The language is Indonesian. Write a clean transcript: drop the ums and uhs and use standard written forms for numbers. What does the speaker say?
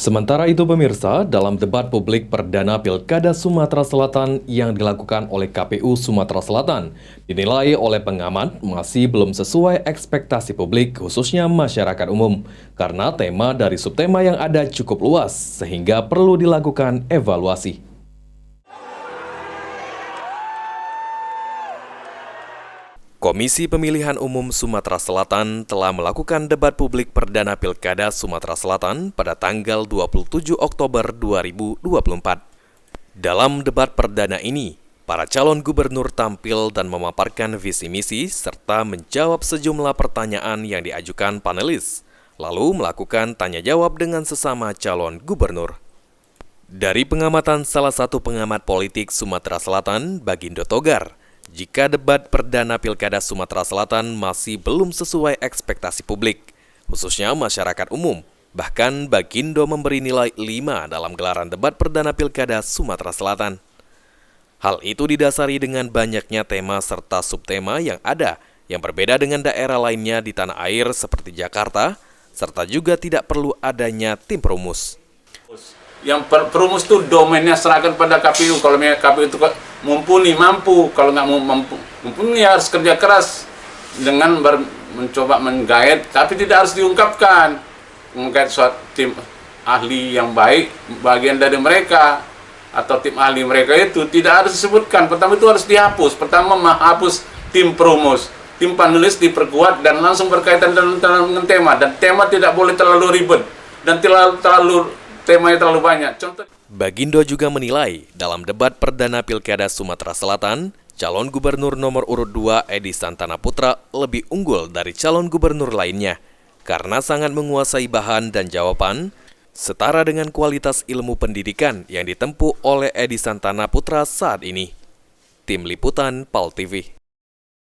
Sementara itu pemirsa, dalam debat publik perdana Pilkada Sumatera Selatan yang dilakukan oleh KPU Sumatera Selatan, dinilai oleh pengamat masih belum sesuai ekspektasi publik khususnya masyarakat umum. Karena tema dari subtema yang ada cukup luas, sehingga perlu dilakukan evaluasi. Komisi Pemilihan Umum Sumatera Selatan telah melakukan debat publik perdana Pilkada Sumatera Selatan pada tanggal 27 Oktober 2024. Dalam debat perdana ini, para calon gubernur tampil dan memaparkan visi misi serta menjawab sejumlah pertanyaan yang diajukan panelis, lalu melakukan tanya jawab dengan sesama calon gubernur. Dari pengamatan salah satu pengamat politik Sumatera Selatan, Bagindo Togar, jika debat perdana Pilkada Sumatera Selatan masih belum sesuai ekspektasi publik, khususnya masyarakat umum, bahkan Bagindo memberi nilai 5 dalam gelaran debat perdana Pilkada Sumatera Selatan. Hal itu didasari dengan banyaknya tema serta subtema yang ada, yang berbeda dengan daerah lainnya di tanah air seperti Jakarta, serta juga tidak perlu adanya tim perumus. Yang perumus itu domainnya serahkan pada KPU. Kalau KPU itu mampu. Kalau nggak mumpuni harus kerja keras dengan mencoba menggait, tapi tidak harus diungkapkan. Menggait suatu tim ahli yang baik, bagian dari mereka atau tim ahli mereka itu tidak harus disebutkan. Pertama itu harus dihapus. Pertama menghapus tim perumus. Tim panelis diperkuat dan langsung berkaitan dengan tema. Dan tema tidak boleh terlalu ribet dan temanya terlalu banyak. Contoh. Bagindo juga menilai dalam debat perdana Pilkada Sumatera Selatan, calon gubernur nomor urut 2 Edi Santana Putra lebih unggul dari calon gubernur lainnya karena sangat menguasai bahan dan jawaban, setara dengan kualitas ilmu pendidikan yang ditempuh oleh Edi Santana Putra saat ini. Tim Liputan PAL TV.